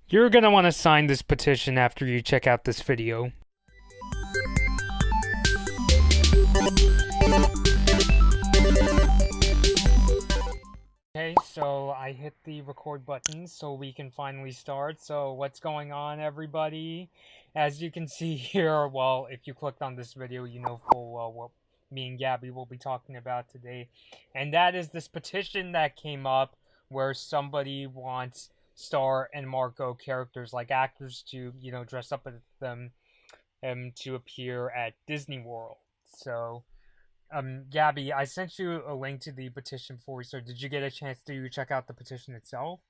You're gonna want to sign this petition after you check out this video. Okay, so I hit the record button so we can finally start. So what's going on, everybody? As you can see here, well, if you clicked on this video, you know full well what me and Gabby will be talking about today. And that is this petition that came up where somebody wants Star and Marco characters like actors to, dress up as them to appear at Disney World. So, Gabby, I sent you a link to the petition for you. So, did you get a chance to check out the petition itself?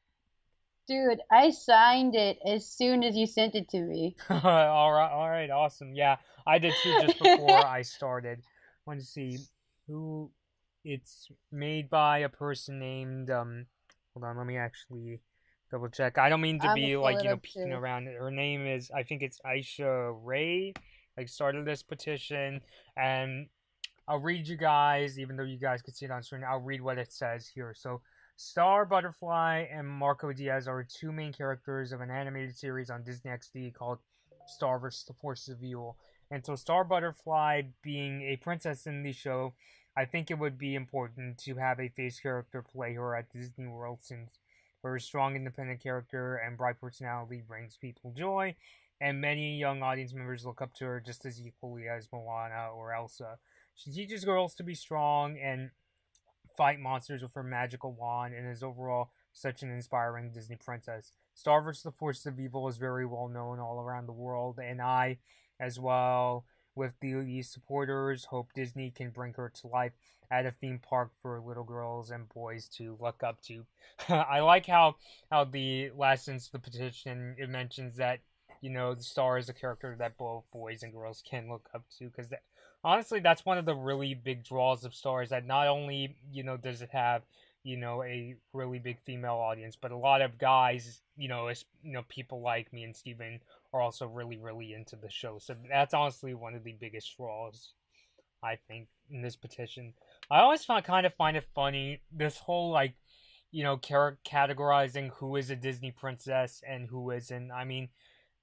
Dude, I signed it as soon as you sent it to me. All right, awesome. Yeah, I did too just before I started. Want to see who it's made by a person named hold on, let me actually double check. I don't mean to I'm gonna be pull like, it up peeking too. around. Her name is, I think it's Aisha Ray, like started this petition, and I'll read you guys, even though you guys can see it on screen, I'll read what it says here. So, Star, Butterfly, and Marco Diaz are two main characters of an animated series on Disney XD called Star vs. the Forces of Evil. And so, Star Butterfly being a princess in the show, I think it would be important to have a face character play her at Disney World, since her strong, independent character and bright personality brings people joy, and many young audience members look up to her just as equally as Moana or Elsa. She teaches girls to be strong and fight monsters with her magical wand, and is overall such an inspiring Disney princess. Star vs. the Forces of Evil is very well known all around the world, and I, as well with the supporters, hope Disney can bring her to life at a theme park for little girls and boys to look up to. I like how the last sentence of the petition, it mentions that the Star is a character that both boys and girls can look up to, because honestly, that's one of the really big draws of Star, is that not only, does it have, a really big female audience, but a lot of guys, people like me and Steven are also really, really into the show. So that's honestly one of the biggest draws, I think, in this petition. I always find it funny, this whole, like, categorizing who is a Disney princess and who isn't. I mean,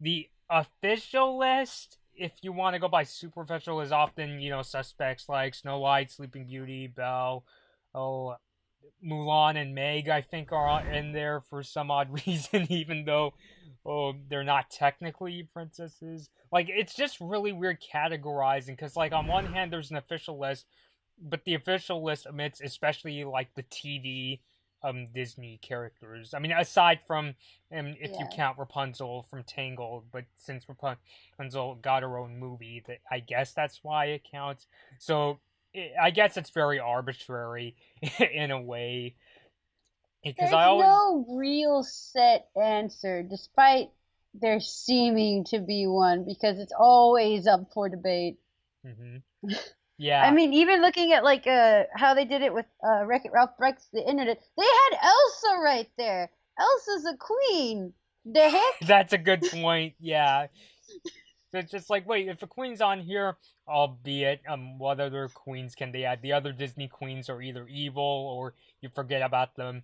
the official list, if you want to go by superficial, is often, suspects like Snow White, Sleeping Beauty, Belle, Mulan, and Meg, I think, are in there for some odd reason, even though, they're not technically princesses. Like, it's just really weird categorizing, because, like, on one hand, there's an official list, but the official list omits, especially, like, the TV Disney characters. I mean, aside from if you Yeah. count Rapunzel from Tangled, but since Rapunzel got her own movie, that I guess that's why it counts. So I guess it's very arbitrary in a way, because There's I always. no real set answer, despite there seeming to be one, because it's always up for debate. Hmm. I Yeah. mean, even looking at like how they did it with Wreck-It Ralph Breaks the Internet, they had Elsa right there. Elsa's a queen. The heck? That's a good point. Yeah. So it's just like, wait, if the queen's on here, albeit, what other queens can they add? The other Disney queens are either evil, or you forget about them.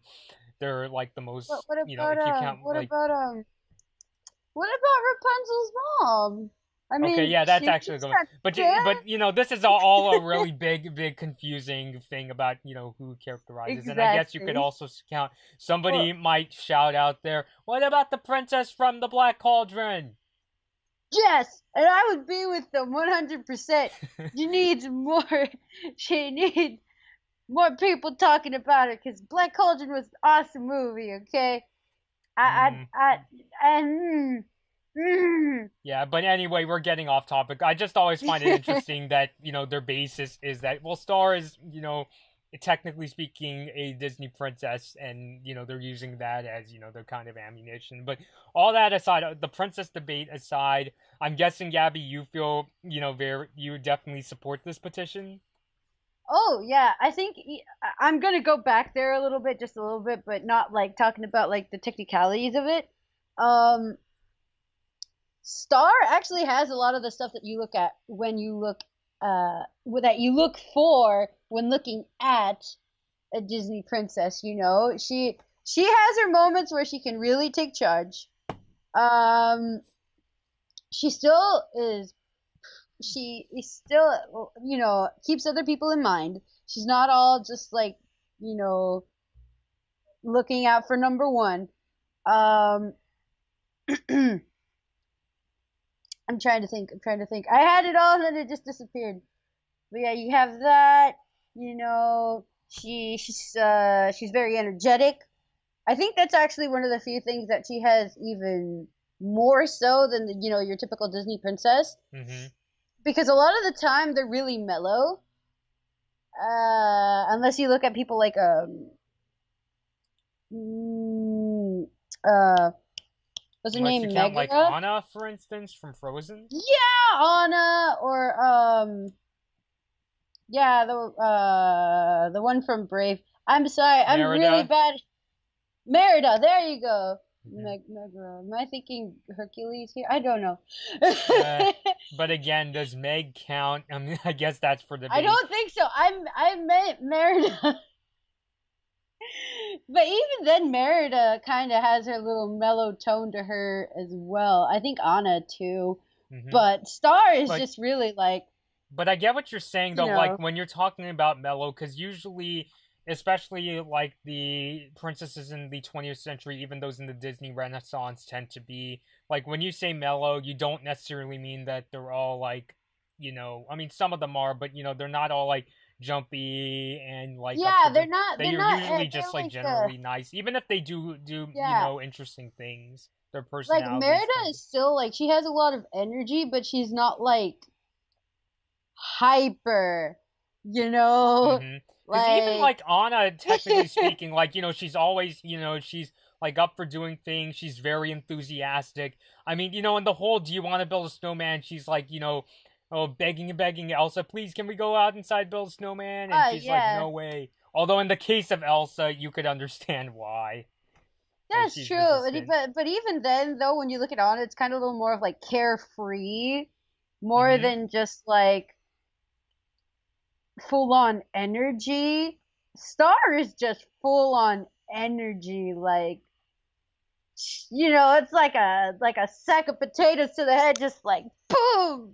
They're like the What, most, what about if you count, what like. about what about Rapunzel's mom? I Okay, mean, yeah, that's actually a she's good one. got But dad. this is all a really big confusing thing about, who characterizes. And I guess you could Exactly. also count, Well, somebody might shout out there, what about the princess from the Black Cauldron? yes, and I would be with them 100%. She needs more. She needs more people talking about it because Black Cauldron was an awesome movie. Okay, Hmm. and Yeah, but anyway, we're getting off topic. I just always find it interesting that, their basis is that, well, Star is, technically speaking, a Disney princess, and, they're using that as, their kind of ammunition. But all that aside, the princess debate aside, I'm guessing, Gabby, you feel, you definitely support this petition? Oh yeah, I think I'm gonna go back there a little bit, just a little bit, but not like talking about like the technicalities of it. Um, Star actually has a lot of the stuff that you look at when you look that you look for when looking at a Disney princess, you know. She has her moments where she can really take charge. Um, she still is. She is still, keeps other people in mind. She's not all just like, you know, looking out for number one. Um, I'm trying to think. I'm trying to think. I had it all and then it just disappeared. But yeah, you have that. She's very energetic. I think that's actually one of the few things that she has even more so than your typical Disney princess. Mm-hmm. Because a lot of the time they're really mellow. Unless you look at people like mm, uh, what's her Unless you name, count like Megara? Anna, for instance, from Frozen. Yeah, Anna or yeah, the one from Brave. I'm sorry, I'm really Merida. bad. Merida, there you go. Mm-hmm. Megara. Am I thinking Hercules here? I don't know. But again, does Meg count? I mean, I guess that's for I debate. don't think so. I meant Merida. But even then, Merida kind of has her little mellow tone to her as well. I think Anna too. Mm-hmm. But Star is But just really like, But I get what you're saying you though, like know, when you're talking about mellow, because usually, especially like the princesses in the 20th century, even those in the Disney Renaissance, tend to be like when you say mellow, you don't necessarily mean that they're all like, I mean some of them are, but they're not all like jumpy and like up yeah, to the. they're They're not, usually they're just like like, generally nice, even if they do yeah, interesting things. Their like personalities Merida tend to. is still like, she has a lot of energy, but she's not like hyper, you know, Mm-hmm. Because even like, like Anna, technically speaking, like she's always, she's like up for doing things. She's very enthusiastic. I mean, in the whole "Do you want to build a snowman?" She's like, oh, begging and begging Elsa, please, can we go out inside build a snowman? And she's like, yeah, no way. Although in the case of Elsa, you could understand why, as that's she's true. resistant. But even then, though, when you look at Anna, it's kind of a little more of like carefree, more Mm-hmm. than just like full on energy. Star is just full on energy, like, it's like a sack of potatoes to the head, just like boom,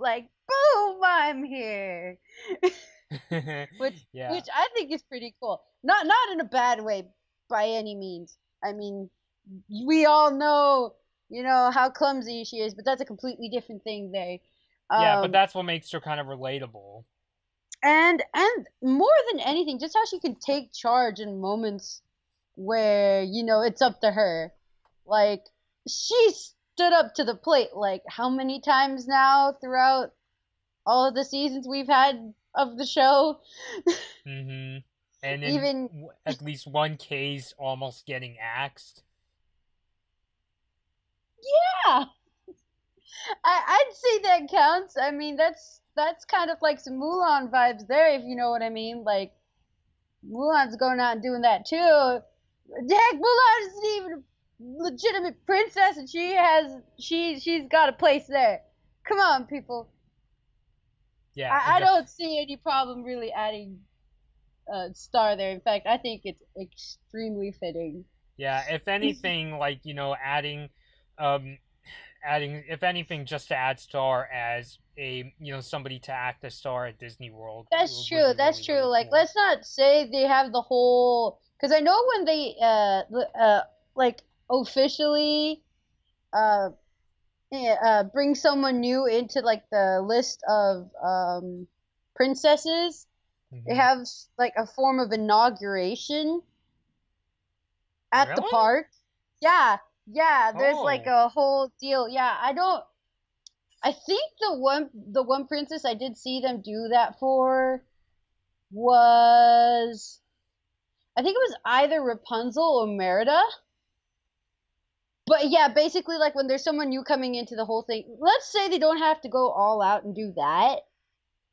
I'm here. which Yeah. which I think is pretty cool. Not in a bad way by any means. I mean, we all know, how clumsy she is, but that's a completely different thing there. Yeah, but Um, that's what makes her kind of relatable. and more than anything, just how she can take charge in moments where it's up to her. Like, she stood up to the plate like how many times now throughout all of the seasons we've had of the show. Mm-hmm. And in Even, at least one case, almost getting axed. yeah, I'd say that counts. I mean, that's kind of like some Mulan vibes there, if you know what I mean. Like, Mulan's going out and doing that too. Heck, Mulan isn't even a legitimate princess, and she's got a place there. Come on, people. Yeah, I don't see any problem really adding Star there. In fact, I think it's extremely fitting. yeah. If anything, like um, adding, if anything, just to add Star as a somebody to act as Star at Disney World That's would true. be That's really true. really Like, cool. let's not say they have the whole, because I know when they like officially uh bring someone new into like the list of princesses, they Hmm. have like a form of inauguration at the Really? park. Yeah, yeah. There's like Oh, a whole deal. Yeah, I don't. I think the one princess I did see them do that for was, I think it was either Rapunzel or Merida. But yeah, basically, like when there's someone new coming into the whole thing, let's say they don't have to go all out and do that,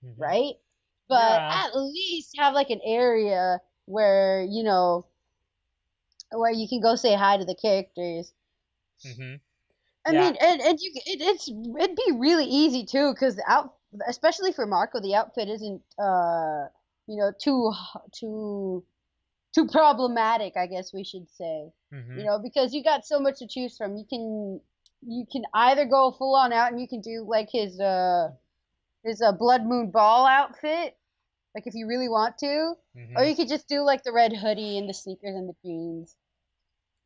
hmm, right? But yeah. at least have like an area where, where you can go say hi to the characters. Hmm. I Yeah. mean, and it'd be really easy too, because the especially for Marco, the outfit isn't too too problematic, I guess we should say. Hmm. Because you got so much to choose from. You can. you can either go full on out and you can do like his Blood Moon Ball outfit, like if you really want to, or Mm-hmm. you could just do like the red hoodie and the sneakers and the jeans,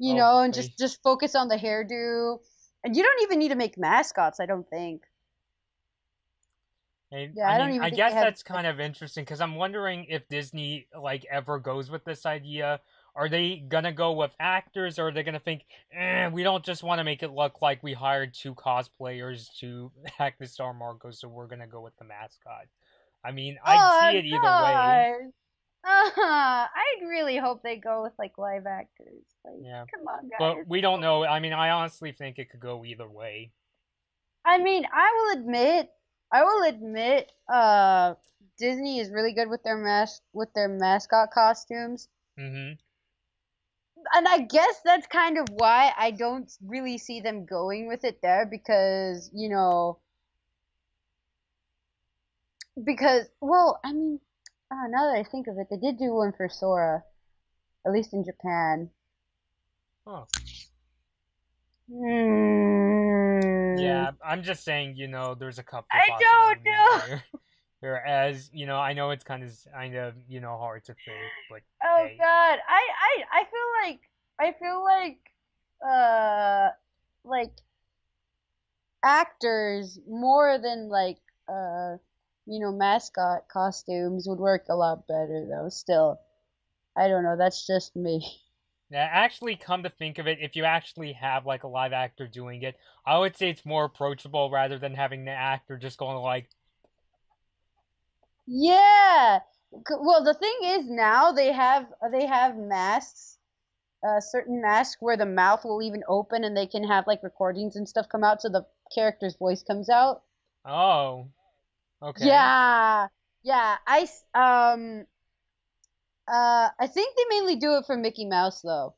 Oh and boy. just focus on the hairdo. And you don't even need to make mascots, I don't think. And Yeah, I I don't mean, even I think they guess have. that's kind of interesting because I'm wondering if Disney like ever goes with this idea. Are they gonna go with actors, or are they gonna think, we don't just want to make it look like we hired two cosplayers to act the Star Marco, so we're gonna go with the mascot. I mean, I'd Oh see it either way. God. I'd really hope they go with like live actors. Like, Yeah, come on, but guys. we don't know. I mean, I honestly think it could go either way. I mean, I will admit, Disney is really good with with their mascot costumes. Mm-hmm. And I guess that's kind of why I don't really see them going with it there because, well, I mean, now that I think of it, they did do one for Sora, at least in Japan. Huh. Hmm. Yeah, I'm just saying, there's a couple I don't possibilities know. there. Whereas, I know it's kind of, hard to think, but Oh hey. God, I feel like actors more than mascot costumes would work a lot better though. Still, I don't know. That's just me. Yeah, actually, come to think of it, if you actually have like a live actor doing it, I would say it's more approachable rather than having the actor just going like, Yeah. Well, the thing is now they have masks, certain masks where the mouth will even open and they can have like recordings and stuff come out so the character's voice comes out. oh, okay. Yeah. Yeah, I think they mainly do it for Mickey Mouse though.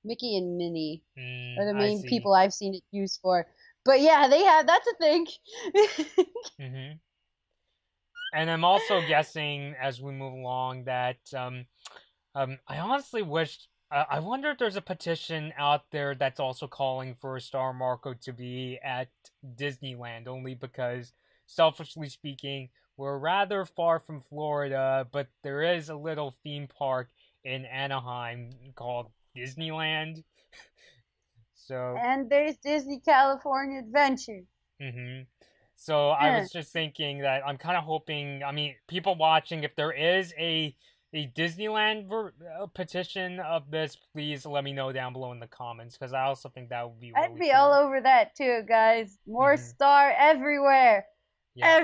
Mickey and Minnie are the I main see. people I've seen it used for. But yeah, that's a thing. Mm-hmm. And I'm also guessing as we move along that I honestly wished. I wonder if there's a petition out there that's also calling for Star Marco to be at Disneyland, only because, selfishly speaking, we're rather far from Florida, but there is a little theme park in Anaheim called Disneyland. So, And there's Disney California Adventure. hmm so I Eh. was just thinking that I'm kind of hoping. I mean, people watching, if there is a Disneyland petition of this, please let me know down below in the comments because I also think that would be I'd really be all cool. over that too, guys. More hmm star everywhere. Yeah.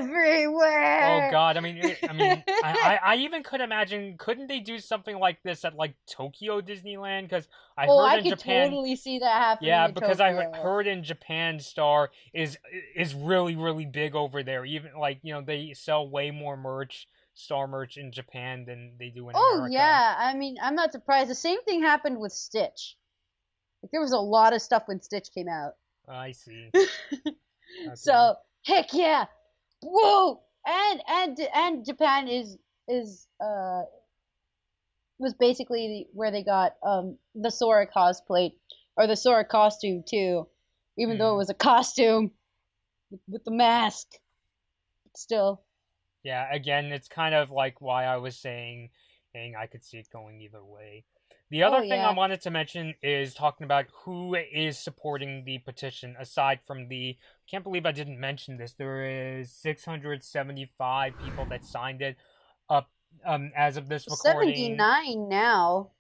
Oh Everywhere. God. I even could imagine. Couldn't they do something like this at like Tokyo Disneyland? Because I Oh, heard I in could Japan. totally see that happening Yeah, in because I Tokyo. heard in Japan Star is really really big over there. Even like they sell way more Star merch in Japan than they do in Oh America. yeah, I mean, I'm not surprised. The same thing happened with Stitch. Like there was a lot of stuff when Stitch came out. I see. Okay. So, heck yeah. Whoa! And Japan is was basically where they got the Sora cosplay or the Sora costume too. Even though it Hmm. was a costume with the mask. Still. Yeah. Again, it's kind of like why I was saying I could see it going either way. The Oh other thing I yeah. wanted to mention is talking about who is supporting the petition. Aside from can't believe I didn't mention this. There is 675 people that signed it up as of this recording. 79 now.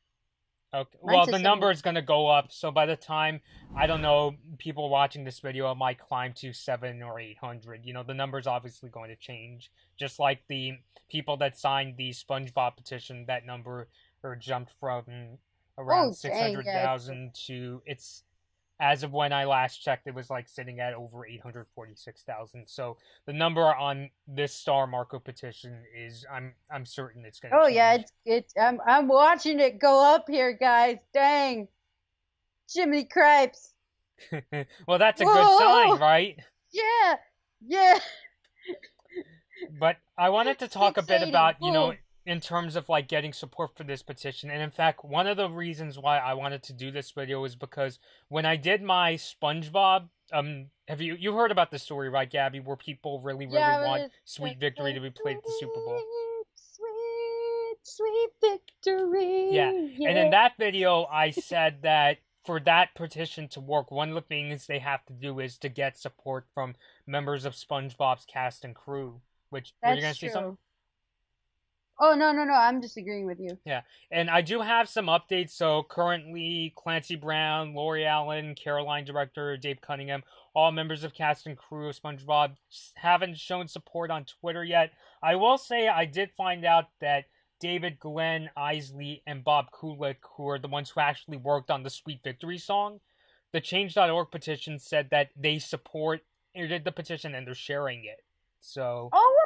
Okay. Mine Well, says the 70. number is going to go up. So by the time, I don't know, people watching this video, it might climb to 700 or 800. The number's obviously going to change. Just like the people that signed the SpongeBob petition, that number or jumped from around Oh dang, yeah. 600,000 to as of when I last checked, it was like sitting at over 846,000. So the number on this Star Marco petition is, I'm certain it's going Oh to yeah, change. it's I'm watching it go up here, guys. Dang. Jiminy Cripes. Well, that's a good sign, Whoa! right? Yeah. Yeah. But I wanted to talk a bit 680. about, Boom. in terms of like getting support for this petition. And in fact, one of the reasons why I wanted to do this video is because when I did my SpongeBob, have you heard about the story, right, Gabby, where people really Yeah, want but Sweet Victory to be played at the Super Bowl? Sweet, sweet victory. Yeah. And in Yeah. that video, I said that for that petition to work, one of the things they have to do is to get support from members of SpongeBob's cast and crew. Which, were you going That's to say something? true. Oh, no, no, no. I'm just agreeing with you. Yeah, and I do have some updates. So currently, Clancy Brown, Lori Allen, Caroline director Dave Cunningham, all members of cast and crew of SpongeBob haven't shown support on Twitter yet. I will say I did find out that David, Glenn, Isley, and Bob Kulick, who are the ones who actually worked on the Sweet Victory song, the Change.org petition said that they supported the petition and they're sharing it. So. Oh,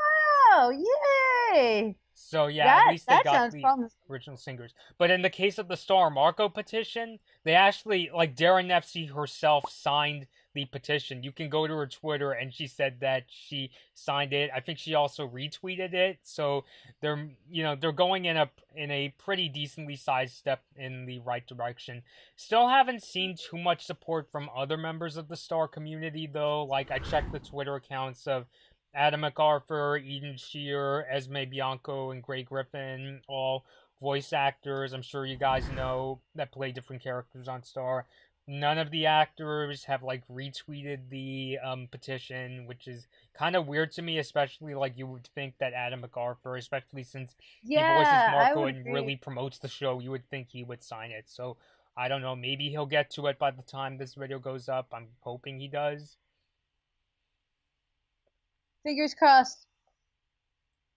wow! Yay! So yeah, at least they got sounds the promising. original singers. But in the case of the Star Marco petition, they actually, like, Darren Nefsey herself signed the petition. You can go to her Twitter, and she said that she signed it. I think she also retweeted it. So they're going in a pretty decently sized step in the right direction. Still haven't seen too much support from other members of the Star community though. Like, I checked the Twitter accounts of Adam MacArthur, Eden Shear, Esme Bianco, and Gray Griffin, all voice actors I'm sure you guys know that play different characters on Star. None of the actors have like retweeted the petition, which is kind of weird to me, especially like you would think that Adam MacArthur, especially since he voices Marco and really promotes the show, you would think he would sign it. So I don't know, maybe he'll get to it by the time this video goes up. I'm hoping he does. Fingers crossed.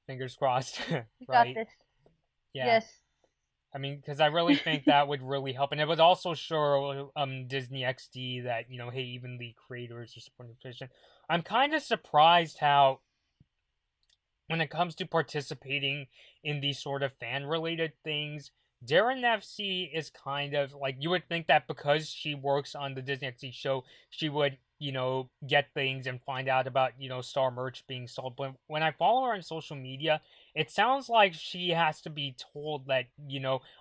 Fingers crossed. We right? got this. Yeah. Yes. I mean, because I really think that would really help, and it would also show Disney XD that, hey, even the creators are supporting the petition. I'm kind of surprised how, when it comes to participating in these sort of fan-related things, Darren Nefsey is kind of like, you would think that because she works on the Disney XD show, she would get things and find out about, Star merch being sold. But when I follow her on social media, it sounds like she has to be told that,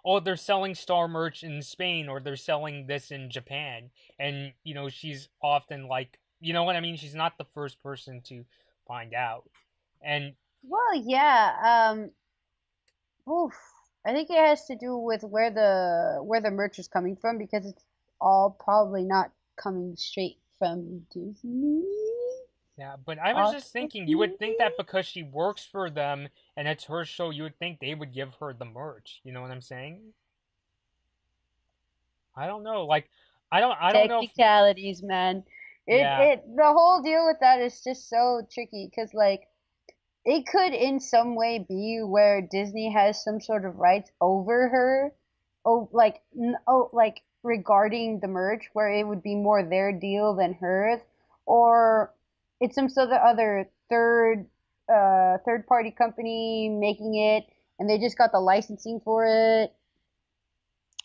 oh, they're selling Star merch in Spain or they're selling this in Japan. And, she's often like, you know what I mean? She's not the first person to find out. And well, yeah, oof. I think it has to do with where the merch is coming from, because it's all probably not coming straight from Disney. Yeah, but I was just thinking, you would think that because she works for them and it's her show, you would think they would give her the merch. You know what I'm saying? I don't know. Like, I don't know. Technicalities, man. The whole deal with that is just so tricky, because like, it could in some way be where Disney has some sort of rights over her, like regarding the merch, where it would be more their deal than hers, or it's some sort of other third party company making it, and they just got the licensing for it,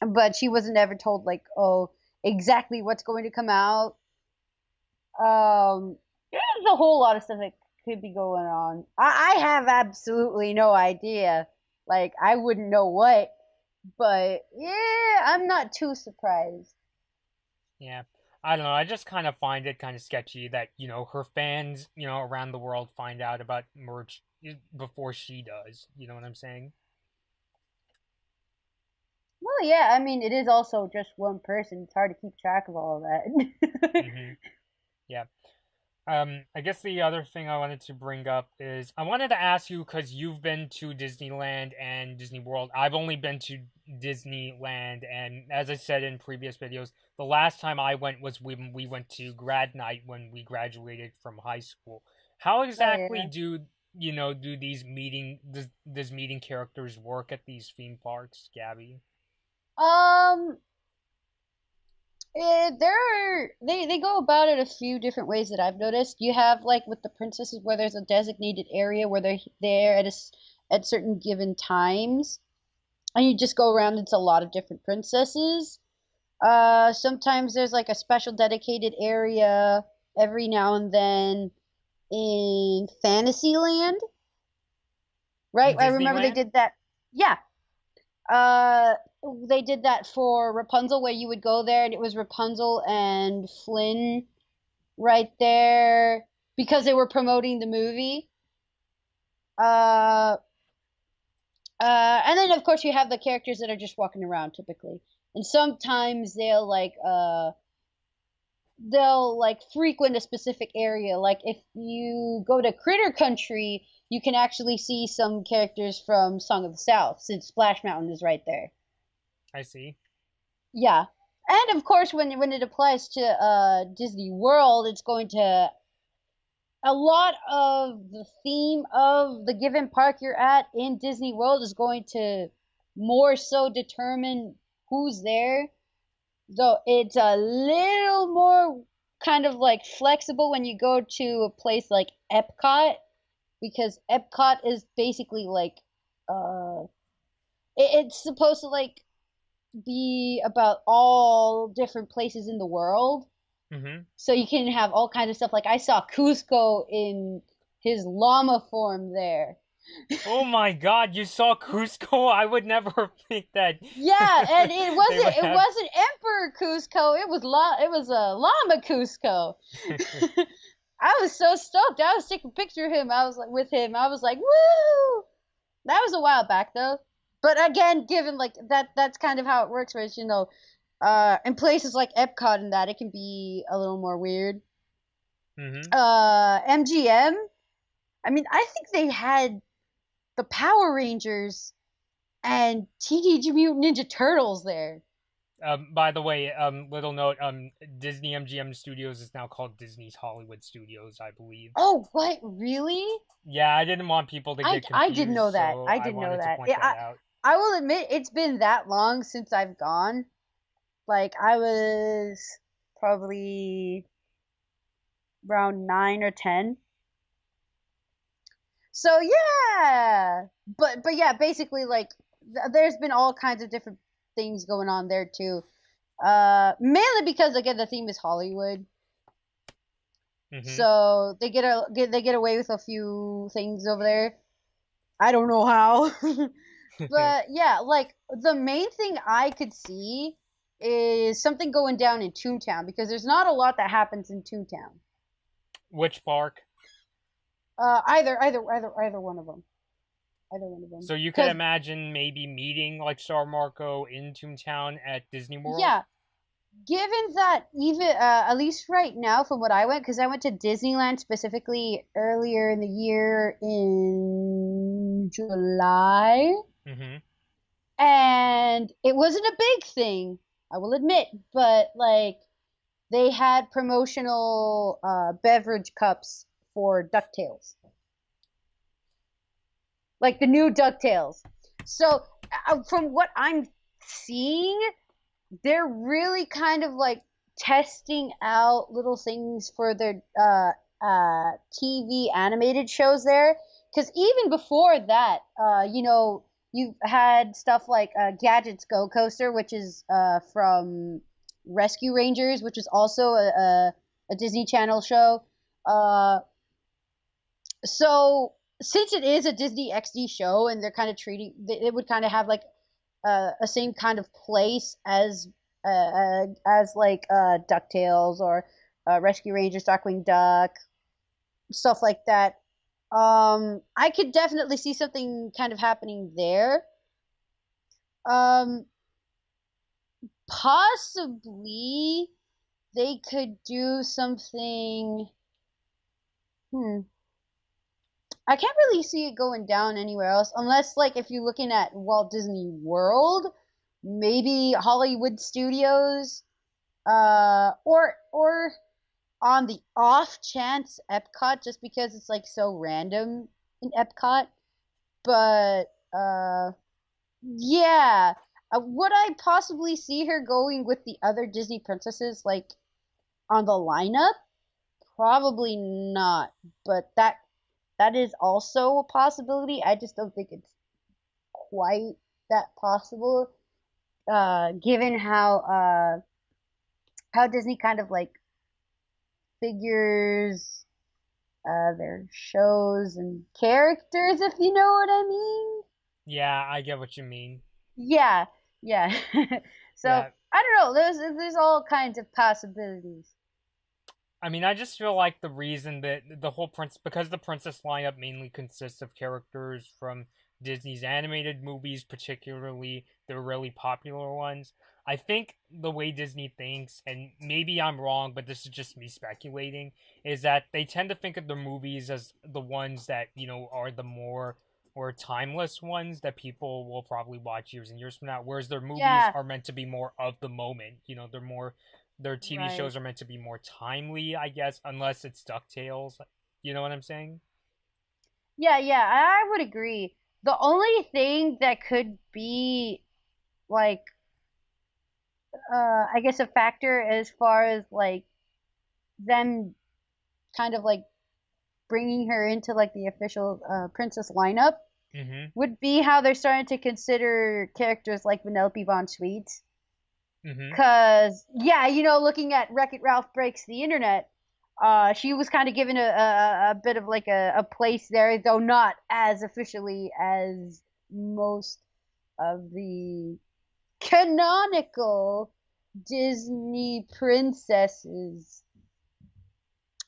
but she wasn't ever told like, oh, exactly what's going to come out. There's a whole lot of stuff that could be going on. I have absolutely no idea. Like, I wouldn't know what, but yeah, I'm not too surprised. Yeah, I don't know. I just kind of find it kind of sketchy that, her fans, around the world find out about merch before she does. You know what I'm saying? Well, yeah, I mean, it is also just one person. It's hard to keep track of all of that. Mm-hmm. Yeah. I guess the other thing I wanted to bring up is I wanted to ask you, because you've been to Disneyland and Disney World. I've only been to Disneyland, and as I said in previous videos, the last time I went was when we went to grad night when we graduated from high school. How exactly do these meeting characters work at these theme parks, Gabby? They go about it a few different ways that I've noticed. You have, like, with the princesses, where there's a designated area where they're there at certain given times, and you just go around. It's a lot of different princesses. Sometimes there's like a special dedicated area every now and then in Fantasyland. Right? I remember they did that. Yeah. Uh, they did that for Rapunzel, where you would go there and it was Rapunzel and Flynn right there because they were promoting the movie. Uh, and then of course you have the characters that are just walking around typically, and sometimes they'll like frequent a specific area. Like if you go to Critter Country, you can actually see some characters from Song of the South since Splash Mountain is right there. I see. Yeah. And of course when it applies to Disney World, it's going to a lot of the theme of the given park you're at in Disney World is going to more so determine who's there. Though it's a little more kind of like flexible when you go to a place like Epcot, because Epcot is basically like uh it's supposed to like be about all different places in the world. Mm-hmm. So you can have all kinds of stuff. Like I saw Cusco in his llama form there. Oh my God, you saw Cusco? I would never think that Yeah, and it they would wasn't have. Emperor Cusco. It was a llama Cusco. I was so stoked. I was taking a picture of him. I was like with him. I was like, woo! That was a while back though. But again, given like that's kind of how it works, where in places like Epcot and that it can be a little more weird. Mm-hmm. MGM. I mean, I think they had the Power Rangers and Teenage Mutant Ninja Turtles there. By the way, little note, Disney MGM Studios is now called Disney's Hollywood Studios, I believe. Oh, what? Really? Yeah, I didn't want people to get I didn't confused, know that. so I I didn't know wanted to that. point that out. I will admit it's been that long since I've gone. Like I was probably around 9 or 10. So yeah, but yeah, basically like there's been all kinds of different things going on there too. Mainly because again the theme is Hollywood, Mm-hmm. so they get away with a few things over there. I don't know how, but yeah, like the main thing I could see is something going down in Toontown because there's not a lot that happens in Toontown. Which park? Either one of them. Either one of them. So you could Because imagine maybe meeting like Star Marco in Toontown at Disney World? yeah, given that even at least right now from what I went, because I went to Disneyland specifically earlier in the year in July, Mm-hmm. and it wasn't a big thing, I will admit, but like they had promotional beverage cups for DuckTales, like the new DuckTales. So from what I'm seeing, they're really kind of like testing out little things for their TV animated shows there. Because even before that, you've had stuff like Gadget's Go Coaster, which is from Rescue Rangers, which is also a Disney Channel show. Uh, so since it is a Disney XD show, and they're kind of treating, it would kind of have like a same kind of place as like Ducktales or Rescue Rangers, Darkwing Duck, stuff like that. I could definitely see something kind of happening there. Um, Possibly they could do something. Hmm. I can't really see it going down anywhere else unless like if you're looking at Walt Disney World, maybe Hollywood Studios, or on the off chance Epcot, just because it's like so random in Epcot. But yeah, would I possibly see her going with the other Disney princesses like on the lineup? Probably not, but that is also a possibility. I just don't think it's quite that possible, given how Disney kind of like figures their shows and characters, if you know what I mean. Yeah, I get what you mean. Yeah, yeah. So Yeah, I don't know. There's all kinds of possibilities. I mean, I just feel like the reason that the whole prince, because the princess lineup mainly consists of characters from Disney's animated movies, particularly the really popular ones. I think the way Disney thinks, and maybe I'm wrong, but this is just me speculating, is that they tend to think of the movies as the ones that, are the more or timeless ones that people will probably watch years and years from now, whereas their movies Yeah, are meant to be more of the moment. Their TV right. shows are meant to be more timely, I guess, unless it's DuckTales. You know what I'm saying? Yeah, yeah, I would agree. The only thing that could be like I guess a factor as far as like them kind of like bringing her into like the official princess lineup Mm-hmm. would be how they're starting to consider characters like Vanellope von Sweet. Mm-hmm. Cause yeah, looking at Wreck-It Ralph Breaks the Internet, she was kind of given a bit of like a place there, though not as officially as most of the canonical Disney princesses.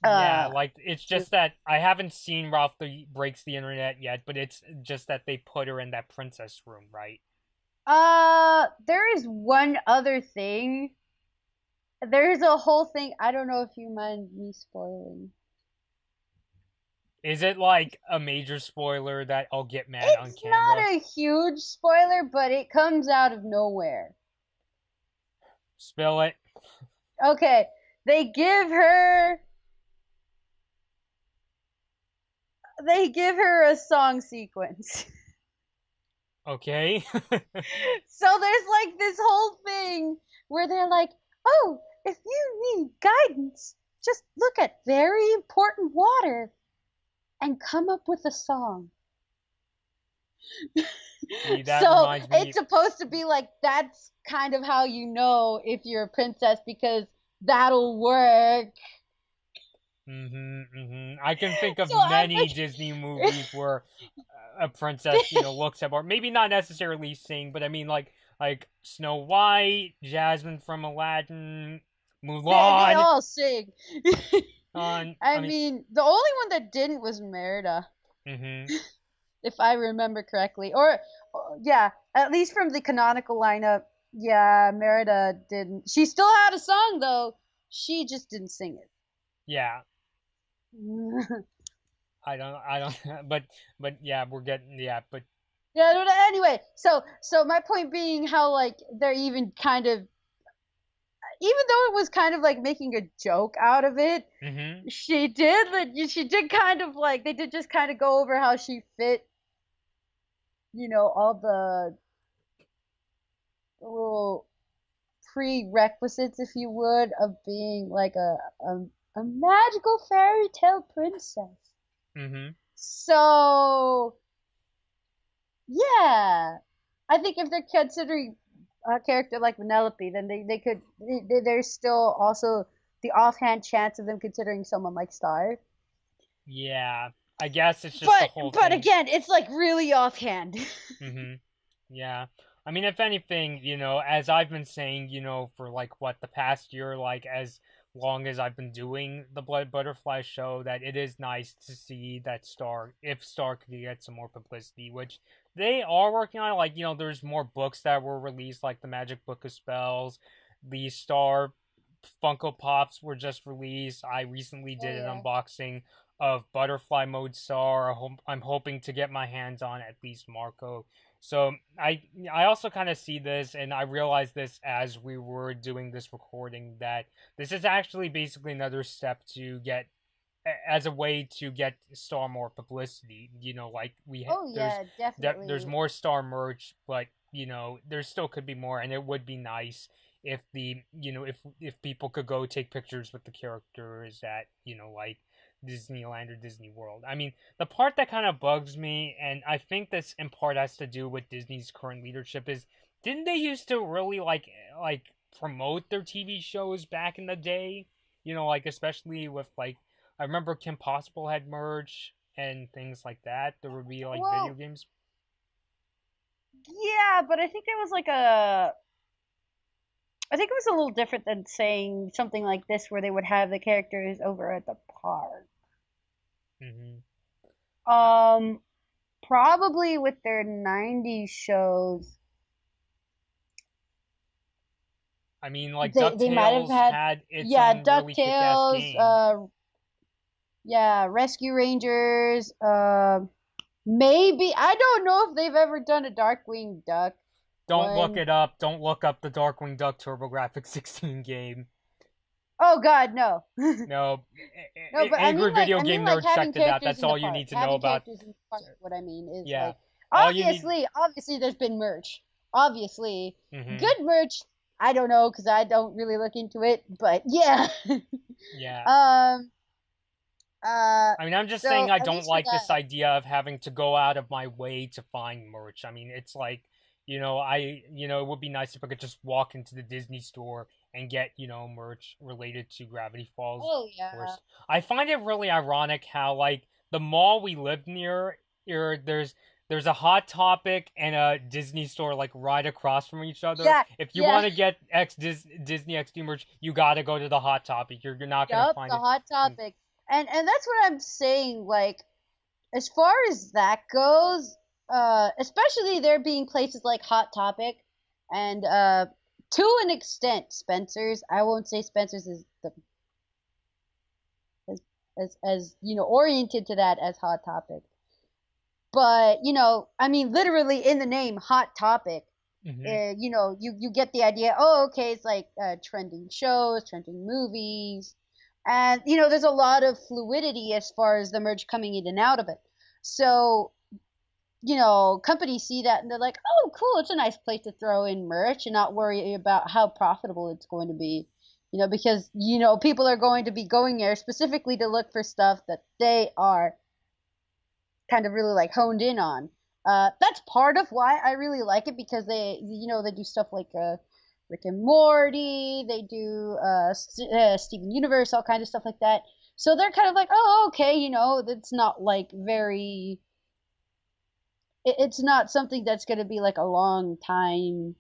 Yeah, Uh, like it's just that I haven't seen Ralph the Breaks the Internet yet, but it's just that they put her in that princess room, right? there is one other thing. There's a whole thing. I don't know if you mind me spoiling. Is it like a major spoiler that I'll get mad on It's camera? not a huge spoiler, but it comes out of nowhere. Spill it. Okay, they give her they give her a song sequence. Okay. So there's like this whole thing where they're like, "Oh, if you need guidance, just look at very important water and come up with a song." See, that So reminds it's me. supposed to be like that's kind of how you know if you're a princess because that'll work. I can think of So I'm many Disney movies where a princess, looks at, or maybe not necessarily sing, but I mean like Snow White, Jasmine from Aladdin, they Mulan. all sing. I I mean, mean, the only one that didn't was Merida, mm-hmm. if I remember correctly. Yeah, at least from the canonical lineup, yeah, Merida didn't. She still had a song though. She just didn't sing it. Yeah, I don't, but yeah, we're getting, yeah, but Yeah. Anyway, so my point being, how like they're even kind of, even though it was kind of like making a joke out of it, mm-hmm. she did kind of like they did just kind of go over how she fit, all the little prerequisites, if you would, of being like a magical fairy tale princess. Mm-hmm. So yeah, I think if they're considering a character like Vanellope, then they could. There's still also the offhand chance of them considering someone like Star. Yeah, I guess it's just the But whole but thing. again, it's like really offhand. Mm-hmm. Yeah. I mean, if anything, as I've been saying, for like what the past year, like as long as I've been doing the Blood Butterfly show, that it is nice to see that if Star could get some more publicity, which they are working on. Like, there's more books that were released, like the Magic Book of Spells, the Star Funko Pops were just released. I recently Oh did an yeah. unboxing of Butterfly Mode Star. I'm hoping to get my hands on at least Marco. So I also kind of see this, and I realized this as we were doing this recording, that this is actually basically another step to get as a way to get Star more publicity. Like Oh yeah, there's definitely. more Star merch, but there still could be more, and it would be nice if if people could go take pictures with the characters at like Disneyland or Disney World. I mean, the part that kind of bugs me, and I think this in part has to do with Disney's current leadership, is didn't they used to really like promote their TV shows back in the day? Like especially with like I remember Kim Possible had merch and things like that. There would be like video Well, games. Yeah, but I think it was I think it was a little different than saying something like this where they would have the characters over at the park. Hmm. Um, Probably with their 90s shows, I mean, like they might have DuckTales had, had its yeah, own really kick-ass DuckTales, game. yeah, Rescue Rangers, maybe I don't know if they've ever done a Darkwing Duck Don't look one. it up. Don't look up the Darkwing Duck TurboGrafx 16 game. Oh God, no. No, No, but Angry Video I mean Game like Nerd having checked it out. characters That's in the all you park. need to know Having about. characters in the park, what I mean is Yeah, like all you need. obviously there's been merch. Obviously. Hmm. Good merch. I don't know cuz I don't really look into it, but yeah. Yeah. um I mean, I'm just so saying I at don't least for like this that. idea of having to go out of my way to find merch. I mean, it's like, it would be nice if I could just walk into the Disney store and get, merch related to Gravity Falls. Oh Of yeah. course, I find it really ironic how, like, the mall we lived near, there's a Hot Topic and a Disney store like right across from each other. Yeah. If you Yeah. want to get Disney XD merch, you gotta go to the Hot Topic. You're not gonna Yup, find the it. hot topic. And that's what I'm saying like as far as that goes, especially there being places like Hot Topic and to an extent Spencer's. I won't say Spencer's is the as oriented to that as Hot Topic, but I mean literally in the name Hot Topic. Hmm. You get the idea. Oh, okay, it's like trending shows, trending movies, and there's a lot of fluidity as far as the merge coming in and out of it. So companies see that and they're like, oh, cool, it's a nice place to throw in merch and not worry about how profitable it's going to be. Because, people are going to be going there specifically to look for stuff that they are kind of really like honed in on. That's part of why I really like it because they do stuff like Rick and Morty, they do Steven Universe, all kinds of stuff like that. So they're kind of like, oh, okay, that's not like very it's not something that's going to be like a long time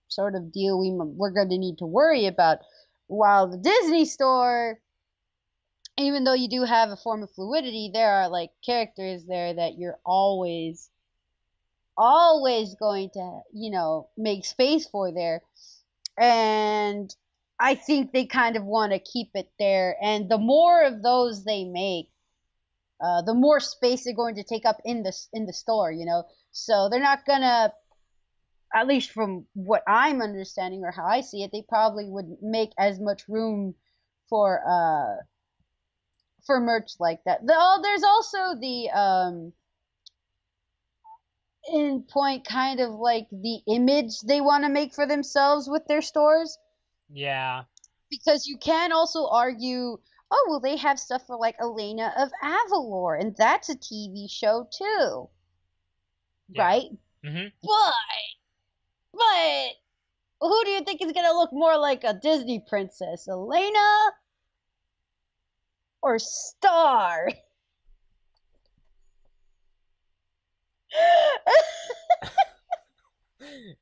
sort of deal we're going to need to worry about. While the Disney store, even though you do have a form of fluidity, there are like characters there that you're always going to, make space for there. And I think they kind of want to keep it there. And the more of those they make, the more space they're going to take up in the store. So they're not gonna, at least from what I'm understanding or how I see it, they probably wouldn't make as much room for merch like that. There's also the in point kind of like the image they want to make for themselves with their stores, Yeah. because you can also argue, oh well, they have stuff for like Elena of Avalor, and that's a TV show too, Yeah. right? Hmm. But who do you think is gonna look more like a Disney princess, Elena or Star?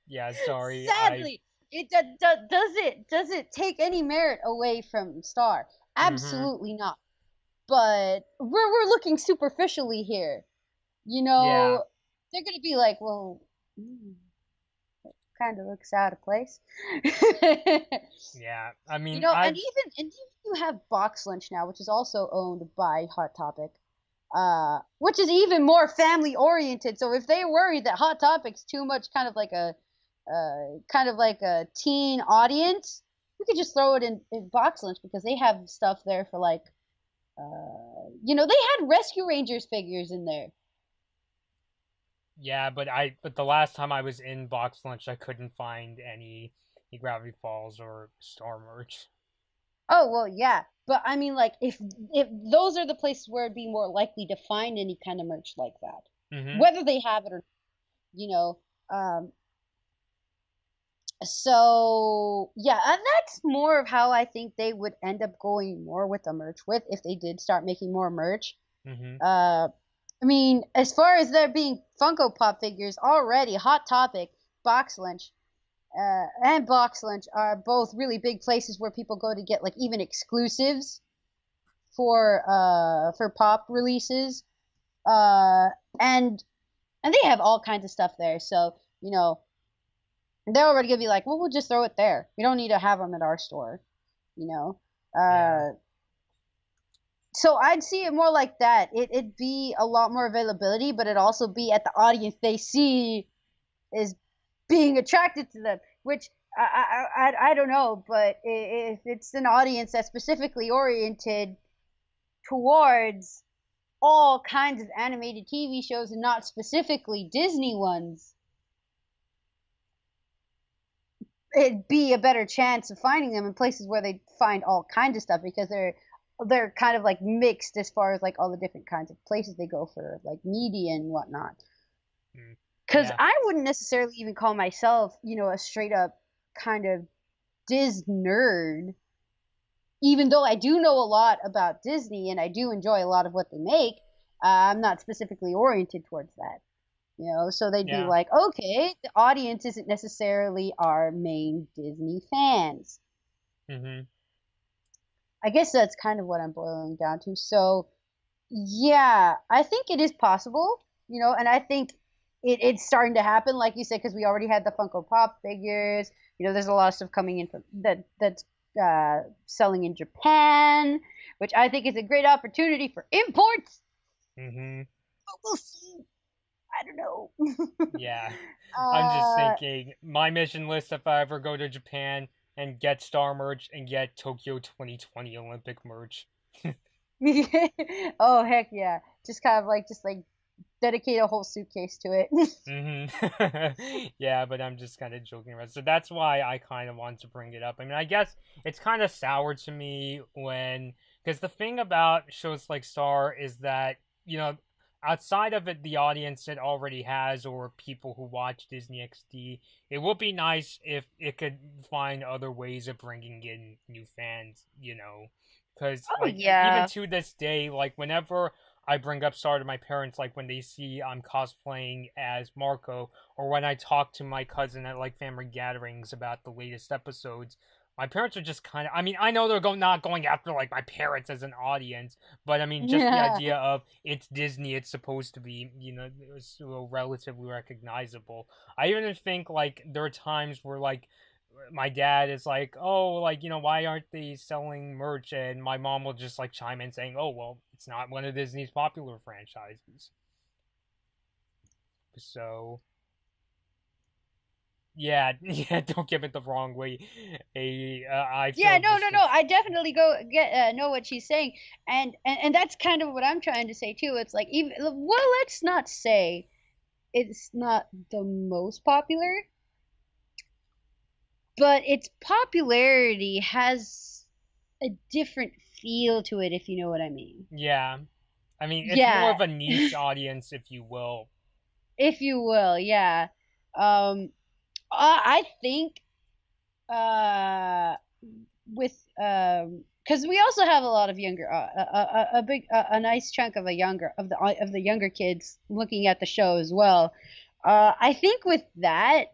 Yeah, sorry. Sadly, does it take any merit away from Star? Hmm. Absolutely not. But we're looking superficially here. Yeah. They're gonna be like, well, kind of looks out of place. Yeah. I mean, And I've. even you have Box Lunch now, which is also owned by Hot Topic, which is even more family oriented. So if they worry that Hot Topic's too much kind of like a teen audience, we could just throw it in Box Lunch because they have stuff there for like, they had Rescue Rangers figures in there. Yeah, but the last time I was in Box Lunch, I couldn't find any Gravity Falls or Star merch. Oh well, yeah, but I mean, like, if those are the places where it'd be more likely to find any kind of merch like that, Hmm. whether they have it or you know. Um, so yeah, and that's more of how I think they would end up going more with the merch with if they did start making more merch. Hmm. Uh, I mean, as far as there being Funko Pop figures already, Hot Topic, Box Lunch, and Box Lunch are both really big places where people go to get like even exclusives for pop releases. Uh, and and they have all kinds of stuff there. So they're already gonna be like, well, we'll just throw it there. We don't need to have them at our store. You know. Yeah. So I'd see it more like that. It'd be a lot more availability, but it'd also be at the audience they see is being attracted to them, which I don't know, but if it's an audience that's specifically oriented towards all kinds of animated TV shows and not specifically Disney ones, it'd be a better chance of finding them in places where they find all kinds of stuff because they're kind of like mixed as far as like all the different kinds of places they go for like media and whatnot. Because Yeah. I wouldn't necessarily even call myself, a straight up kind of Dis nerd, even though I do know a lot about Disney and I do enjoy a lot of what they make. I'm not specifically oriented towards that. So they'd be Yeah. like, okay, the audience isn't necessarily our main Disney fans. Mhm. I guess that's kind of what I'm boiling down to. So, yeah, I think it is possible, and I think it's starting to happen, like you said, because we already had the Funko Pop figures. There's a lot of stuff coming in from that's selling in Japan, which I think is a great opportunity for imports. Mhm. But we'll see. I don't know. Yeah. I'm just uh, thinking my mission list if I ever go to Japan and get Star merch and get Tokyo 2020 Olympic merch. oh heck yeah! Just like dedicate a whole suitcase to it. Yeah, but I'm just kind of joking around. So that's why I kind of want to bring it up. I mean, I guess it's kind of sour to me when, because the thing about shows like Star is that, outside of it, the audience it already has, or people who watch Disney XD, it would be nice if it could find other ways of bringing in new fans, because Oh like even yeah. to this day, like whenever I bring up Star to my parents, like when they see I'm cosplaying as Marco, or when I talk to my cousin at like family gatherings about the latest episodes. My parents are just kind of. I mean, I know they're not going after like my parents as an audience, but I mean, just the Yeah. idea of it's Disney, it's supposed to be, so relatively recognizable. I even think like there are times where like my dad is like, oh, like, why aren't they selling merch? And my mom will just like chime in saying, oh, well, it's not one of Disney's popular franchises. So, yeah, yeah, don't get it the wrong way. I Yeah, feel no, this no, no. is, I definitely go get know what she's saying, and that's kind of what I'm trying to say too. It's like even well, let's not say it's not the most popular, but its popularity has a different feel to it, if you know what I mean. yeah. I mean, it's more Yeah, of a niche audience, if you will. if you will, yeah. Um, I think uh with because we also have a lot of younger a big a nice chunk of the younger kids looking at the show as well. I think with that,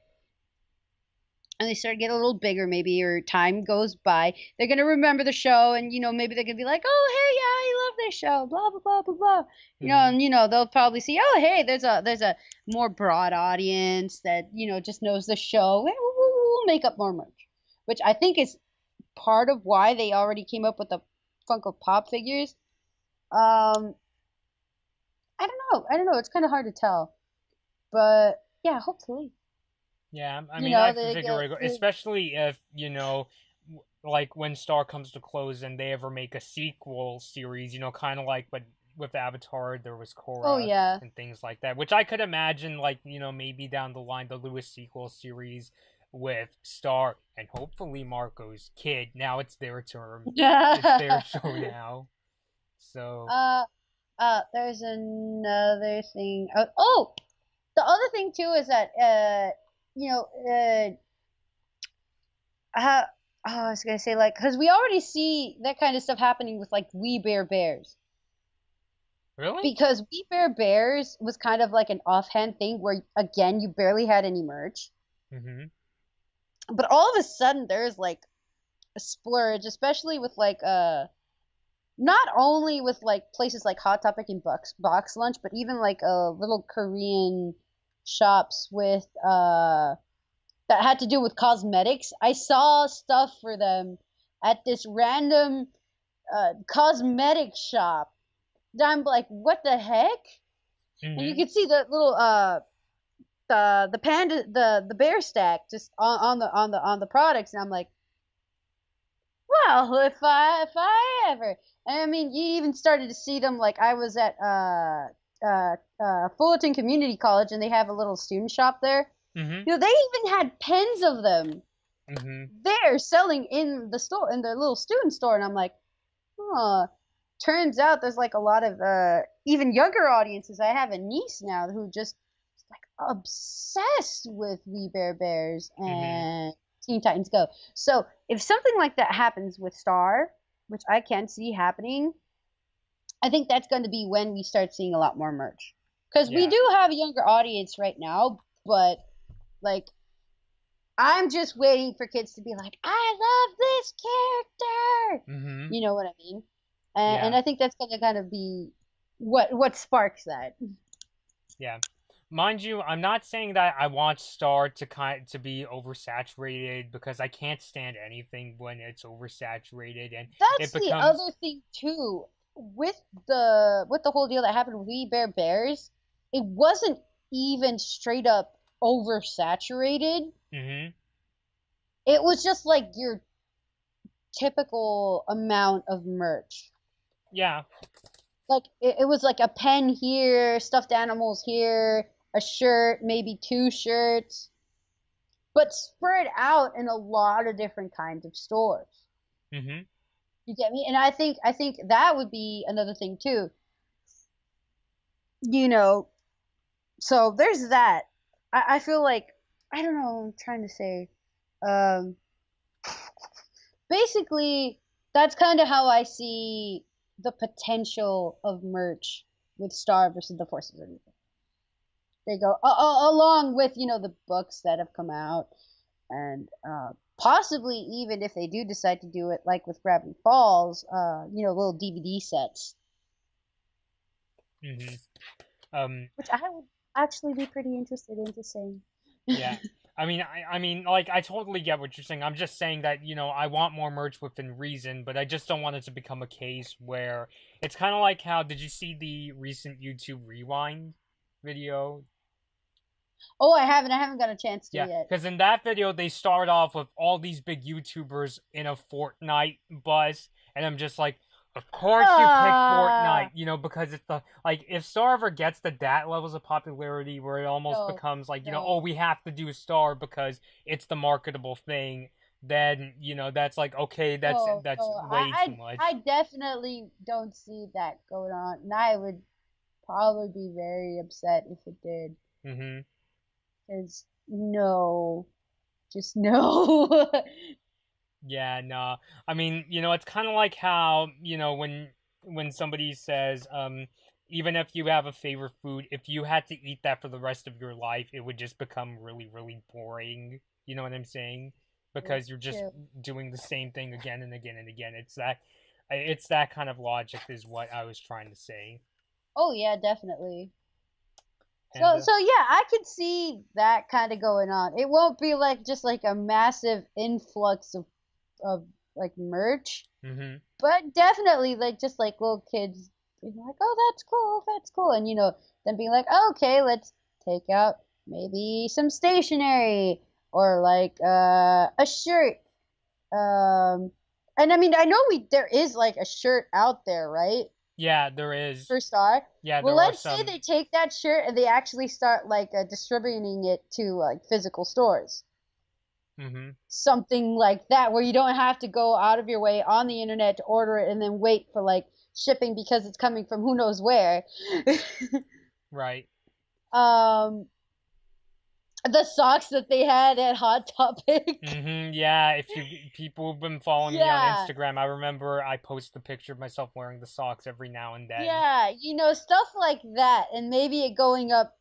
and they start to get a little bigger maybe, or time goes by, they're gonna remember the show, and maybe they're gonna be like, oh hey, yeah, I love this show, blah blah blah blah blah. Hmm. And they'll probably see, oh hey, there's a more broad audience that just knows the show. We'll make up more merch, which I think is part of why they already came up with the Funko Pop figures. Um, I don't know. It's kind of hard to tell, but yeah, hopefully, Yeah, I mean, I they figure, get. especially if, like when Star comes to close and they ever make a sequel series, kind of like what with Avatar, there was Oh Korra yeah, and things like that, which I could imagine, like, maybe down the line, the Lewis sequel series with Star and hopefully Marco's kid. Now it's their term, it's their show now. So, uh, there's another thing. The other thing too is that you know, uh, I was gonna say like because we already see that kind of stuff happening with like We Bear Bears. Really? because We Bare Bears was kind of like an offhand thing where again you barely had any merch, Mm-hmm. but all of a sudden there's like a splurge, especially with like not only with like places like Hot Topic and Box Lunch, but even like little Korean shops with that had to do with cosmetics. I saw stuff for them at this random cosmetic shop. I'm like, what the heck? And you Mm-hmm. could see the little the panda the bear stack just on the products, and I'm like, well, if I ever, and I mean, you even started to see them. Like I was at Fullerton Community College, and they have a little student shop there. Mm-hmm. You know, they even had pens of them Mm-hmm. there selling in the store in their little student store, and I'm like, huh. Turns out there's like a lot of even younger audiences. I have a niece now who just like obsessed with We Bare Bears Mm-hmm. and Teen Titans Go. So if something like that happens with Star, which I can see happening, I think that's going to be when we start seeing a lot more merch. Because we Yeah. do have a younger audience right now, but like I'm just waiting for kids to be like, I love this character. Mm-hmm. You know what I mean? And Yeah. I think that's going to kind of be what sparks that. Yeah. Mind you, I'm not saying that I want Star to be oversaturated because I can't stand anything when it's oversaturated and it That's the becomes other thing too. With the whole deal that happened with We Bare Bears, it wasn't even straight up oversaturated. mm-hmm. It was just like your typical amount of merch. Yeah. Like it was like a pen here, stuffed animals here, a shirt, maybe two shirts, but spread out in a lot of different kinds of stores. Mm-hmm. You get me? And I think that would be another thing too. You know, so there's that. I feel like I don't know what I'm trying to say. Um Basically that's kind of how I see the potential of merch with Star versus the Forces of Evil. They go along with the books that have come out, and possibly even if they do decide to do it like with Gravity Falls, little DVD sets, Mm-hmm. Um. which I would actually be pretty interested in just saying. Yeah. I mean, like, I totally get what you're saying. I'm just saying that, I want more merch within reason, but I just don't want it to become a case where it's kind of like how, did you see the recent YouTube Rewind video? Oh, I haven't got a chance to Yeah, yet. because in that video, they start off with all these big YouTubers in a Fortnite bus, and I'm just like, of course you pick Ah, Fortnite, because it's like, if Star ever gets to that levels of popularity where it almost no, becomes like, no. oh, we have to do Star because it's the marketable thing, then, that's like, okay, that's No, that's no, way too I much. definitely don't see that going on, and I would probably be very upset if it did. Mm-hmm. Because no, just no. Yeah, no. I mean, it's kind of like how, when somebody says, even if you have a favorite food, if you had to eat that for the rest of your life, it would just become really, really boring. You know what I'm saying? True, Because you're just true. doing the same thing again and again and again. It's that kind of logic is what I was trying to say. Oh yeah, definitely. And So yeah, I could see that kind of going on. It won't be like just like a massive influx of like merch, mhm. but definitely like just like little kids being like, "Oh, that's cool," and then being like, oh, "Okay, let's take out maybe some stationery or like a shirt." Um, and I mean, I know there is like a shirt out there, right? Yeah, there is. For Star. Yeah, Well, there are let's say some. they take that shirt and they actually start like distributing it to like physical stores. Mhm. Something like that, where you don't have to go out of your way on the internet to order it and then wait for like shipping because it's coming from who knows where. Right. um, The socks that they had at Hot Topic. Yeah, if you people have been following me on Yeah. Instagram, I remember I post a picture of myself wearing the socks every now and then. Yeah, stuff like that, and maybe it going up,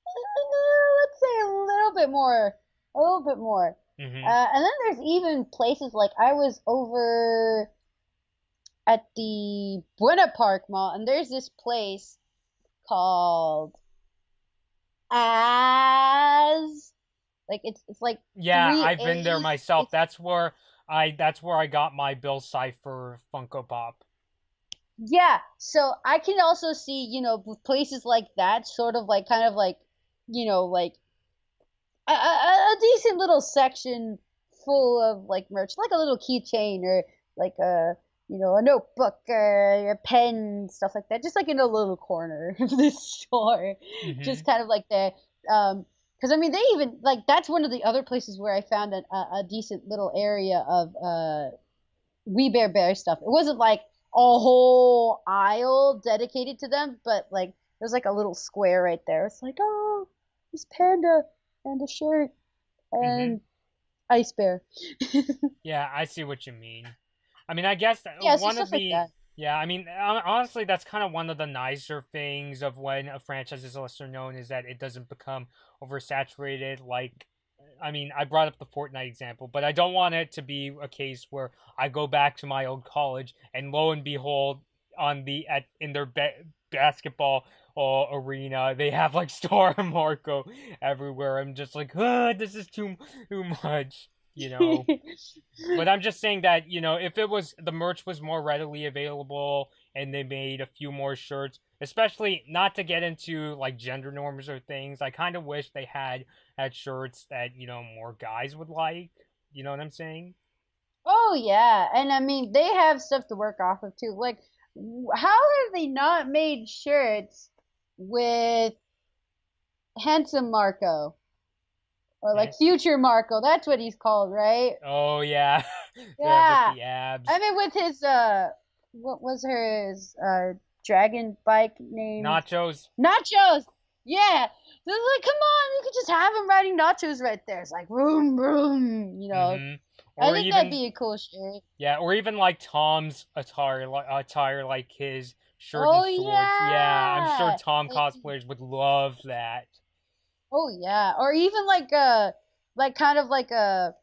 let's say a little bit more. Hmm And then there's even places like I was over at the Buena Park Mall, and there's this place called As, like it's like Yeah, three I've been there A's. myself. It's That's where I got my Bill Cipher Funko Pop. Yeah, so I can also see, places like that, sort of like kind of like, like a decent little section full of like merch, like a little keychain or like a notebook or a pen, stuff like that, just like in a little corner of this store, Hmm just kind of like there. Because I mean, they even like that's one of the other places where I found a decent little area of We Bare Bear stuff. It wasn't like a whole aisle dedicated to them, but like there's like a little square right there. It's like, oh, this panda and a shirt hmm and ice bear. Yeah, I see what you mean. I mean, I guess Yeah, so one of stuff like the that. yeah, I mean, honestly, that's kind of one of the nicer things of when a franchise is lesser known is that it doesn't become oversaturated. Like, I mean, I brought up the Fortnite example, but I don't want it to be a case where I go back to my old college and lo and behold, in their basketball arena, they have like Star Marco everywhere. I'm just like, this is too much, you know. But I'm just saying that, if the merch was more readily available and they made a few more shirts, especially not to get into like gender norms or things, I kind of wish they had shirts that, more guys would like. You know what I'm saying? Oh yeah, and I mean they have stuff to work off of too. Like, how have they not made shirts with handsome Marco or Eh, like future Marco? That's what he's called, right? Oh yeah. With Yeah. the I abs. mean, with his what was his dragon bike named? Nachos. Nachos. Yeah. So it's like, come on, you could just have him riding nachos right there. It's like, vroom, vroom. Mhm. I Or think that'd even be a cool shirt. Yeah, or even like Tom's attire, like his shirt and Oh shorts. Yeah, I'm sure yeah. Tom Like, cosplayers would love that. oh yeah. Or even like kind of like a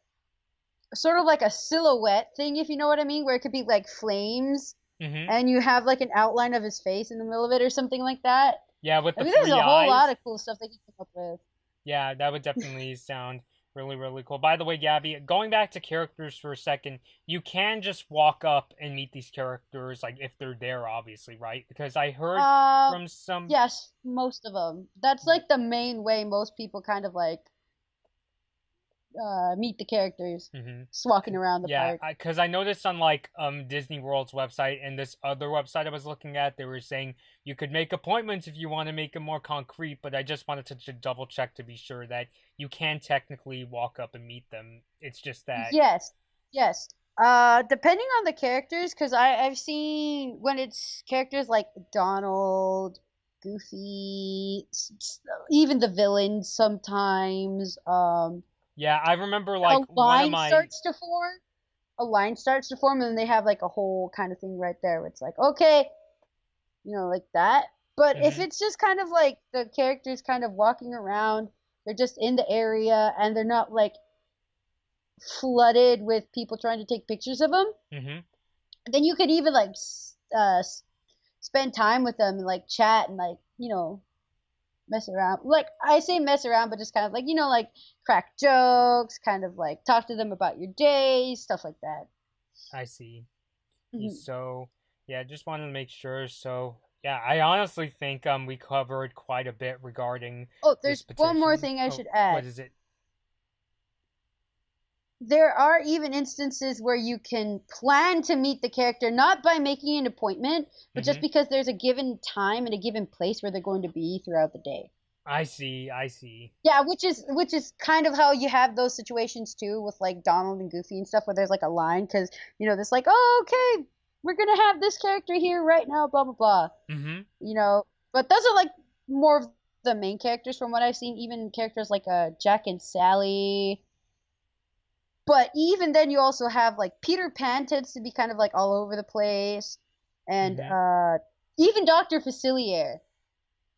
sort of like a silhouette thing, if you know what I mean, where it could be like flames Hmm and you have like an outline of his face in the middle of it or something like that. Yeah, with I the mean, there's three a whole lot eyes. of cool stuff they can come up with. Yeah, that would definitely sound really, really cool. By the way, Gabby, going back to characters for a second, you can just walk up and meet these characters, like if they're there, obviously, right? Because I heard Uh, from some. yes, most of them. That's like the main way most people kind of like meet the characters, Mhm. just walking around the Yeah, park. because I noticed on like Disney World's website and this other website I was looking at, they were saying you could make appointments if you want to make it more concrete. But I just wanted to double check to be sure that you can technically walk up and meet them. It's just that. Yes, yes. Depending on the characters, because I've seen when it's characters like Donald, Goofy, even the villains sometimes. Yeah, I remember A like one of line my. starts to form. A line starts to form, and then they have like a whole kind of thing right there. Where it's like, okay, like that. But if Mhm. it's just kind of like the characters kind of walking around, they're just in the area, and they're not like flooded with people trying to take pictures of them, Mhm. then you could even like spend time with them and like chat and like mess around. Like I say mess around, but just kind of like like crack jokes, kind of like talk to them about your day, stuff like that. I see. Hmm. So yeah, just wanted to make sure. So yeah, I honestly think we covered quite a bit regarding Oh, this there's one more petition. thing I Oh, should what add. is it? There are even instances where you can plan to meet the character not by making an appointment, but just Mm-hmm. because there's a given time and a given place where they're going to be throughout the day. I see. I see. Yeah, which is kind of how you have those situations too with like Donald and Goofy and stuff where there's like a line because this like, oh, okay, we're gonna have this character here right now, blah blah blah. Mm-hmm. But those are like more of the main characters from what I've seen, even characters like Jack and Sally. But even then, you also have like Peter Pan tends to be kind of like all over the place, and Mm-hmm. even Doctor Facilier.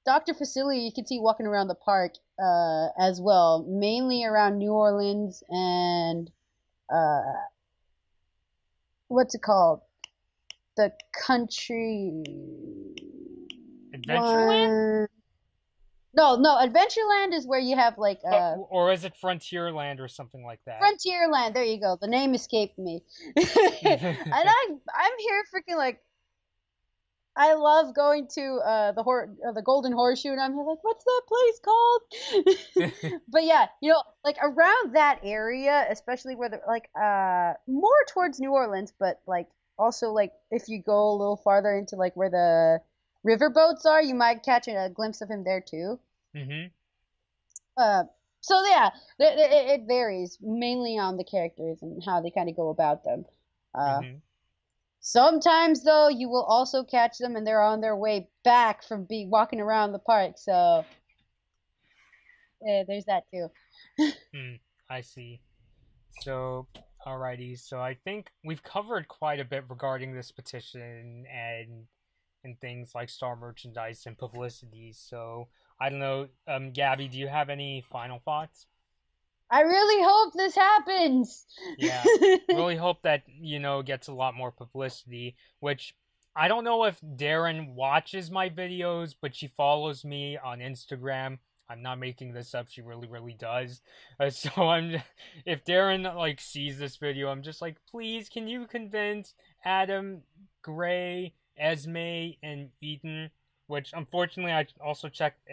Dr. Facilier, you can see walking around the park as well, mainly around New Orleans and uh, what's it called? The country Adventureland? one. No, no, Adventureland is where you have like Or is it Frontierland or something like that? Frontierland. There you go. The name escaped me. And I'm here freaking like I love going to the Golden Horseshoe, and I'm like, what's that place called? But yeah, like around that area, especially where like more towards New Orleans, but like also like if you go a little farther into like where the riverboats are, you might catch a glimpse of him there too. Mm-hmm. So yeah, it varies mainly on the characters and how they kind of go about them. Mm-hmm. Sometimes though, you will also catch them and they're on their way back from walking around the park. So yeah, there's that too. I see. So, alrighty. So I think we've covered quite a bit regarding this petition and things like star merchandise and publicity. So I don't know, Gabby, do you have any final thoughts? I really hope this happens. Yeah, really hope that gets a lot more publicity. Which I don't know if Darren watches my videos, but she follows me on Instagram. I'm not making this up. She really, really does. So if Darren like sees this video, I'm just like, please, can you convince Adam, Gray, Esme, and Eden? Which unfortunately, I also checked.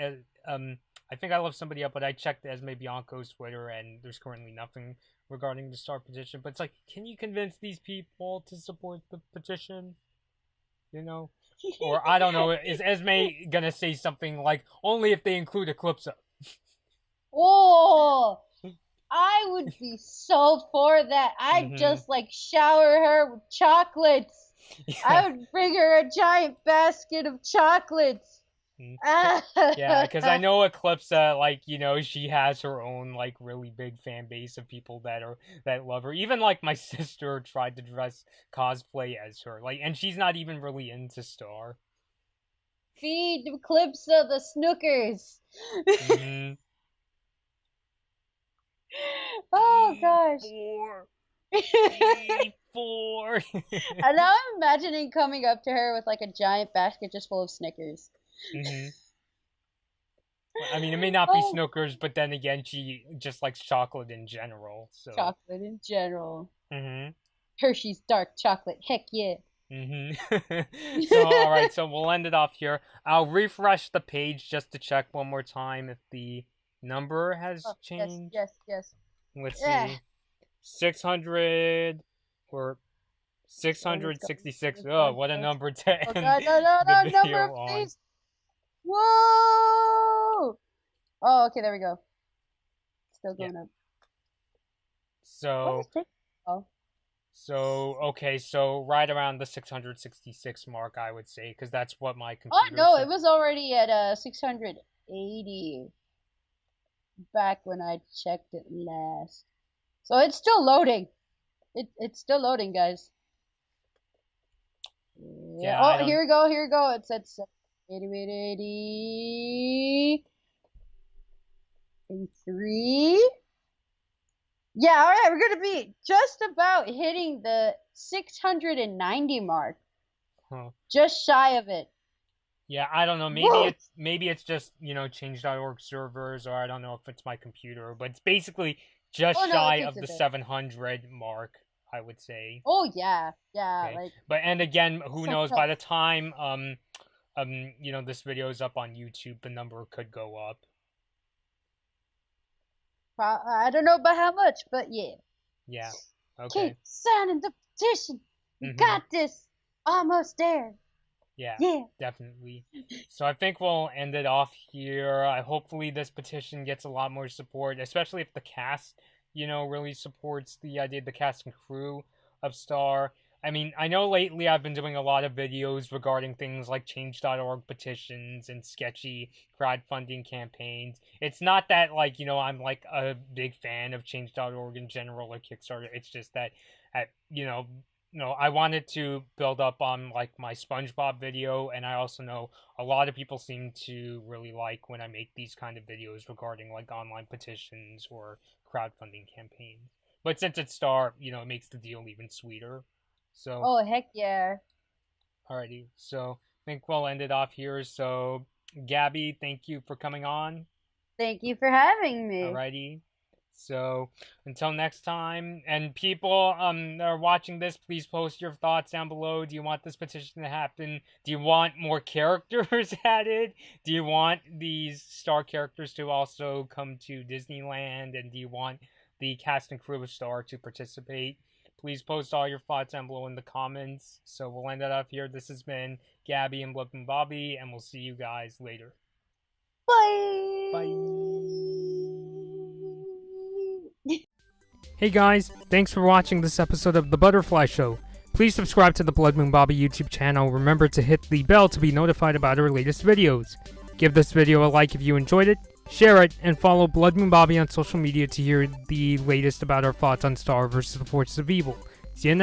I think I left somebody up, but I checked Esme Bianco's Twitter, and there's currently nothing regarding the Star petition. But it's like, can you convince these people to support the petition? Or I don't know, is Esme gonna say something like, only if they include Eclipsa? Oh, I would be so for that. I'd Mhm. just like shower her with chocolates. I would bring her a giant basket of chocolates. Yeah, because I know Eclipsa, like, she has her own, like, really big fan base of people that love her. Even, like, my sister tried to cosplay as her, like, and she's not even really into Star. Feed Eclipsa the Snookers. Mm-hmm. Oh gosh. Four. And now I'm imagining coming up to her with like a giant basket just full of Snickers. Mm-hmm. I mean, it may not be Snookers, but then again, she just likes chocolate in general. So chocolate in general. Mm-hmm. Hershey's dark chocolate. Heck yeah. Mm-hmm. So all right, so we'll end it off here. I'll refresh the page just to check one more time if the number has changed. Yes. Let's see. 600 or 666. Oh, what a number to end the video on. Whoa! Oh, okay, there we go. Still going up. So right around the 666 mark, I would say, because that's what my computer. Oh no, it was already at 680 back when I checked it last. So it's still loading. It's still loading, guys. Yeah. Oh, here we go. It said 80, 83. Yeah, all right, we're gonna be just about hitting the 690 mark. Huh. Just shy of it. Yeah, I don't know. Maybe it's just change.org servers, or I don't know if it's my computer, but it's basically just shy of the 700 mark, I would say. Oh yeah. Okay. And again, who knows? By the time this video is up on YouTube, the number could go up. I don't know about how much, but yeah. Yeah. Okay. Keep signing the petition. You got this. Almost there. Yeah, definitely. So I think we'll end it off here. Hopefully this petition gets a lot more support, especially if the cast, really supports the idea, the cast and crew of Star. I mean, I know lately I've been doing a lot of videos regarding things like change.org petitions and sketchy crowdfunding campaigns. It's not that, like, I'm like a big fan of change.org in general or Kickstarter. It's just that, I wanted to build up on like my SpongeBob video, and I also know a lot of people seem to really like when I make these kind of videos regarding like online petitions or crowdfunding campaigns. But since it's Star, it makes the deal even sweeter. So, Oh, heck yeah. alrighty. So, I think we'll end it off here. So, Gabby, thank you for coming on. Thank you for having me. Alrighty. So, until next time, and people that are watching this, please post your thoughts down below. Do you want this petition to happen? Do you want more characters added? Do you want these Star characters to also come to Disneyland? And do you want the cast and crew of Star to participate? Please post all your thoughts down below in the comments. So we'll end it off here. This has been Gabby and Blood and Bobby, and we'll see you guys later. Bye. Bye. Hey guys, thanks for watching this episode of The Butterfly Show. Please subscribe to the Blood Moon Bobby YouTube channel. Remember to hit the bell to be notified about our latest videos. Give this video a like if you enjoyed it, share it, and follow Blood Moon Bobby on social media to hear the latest about our thoughts on Star vs. the Forces of Evil. See you next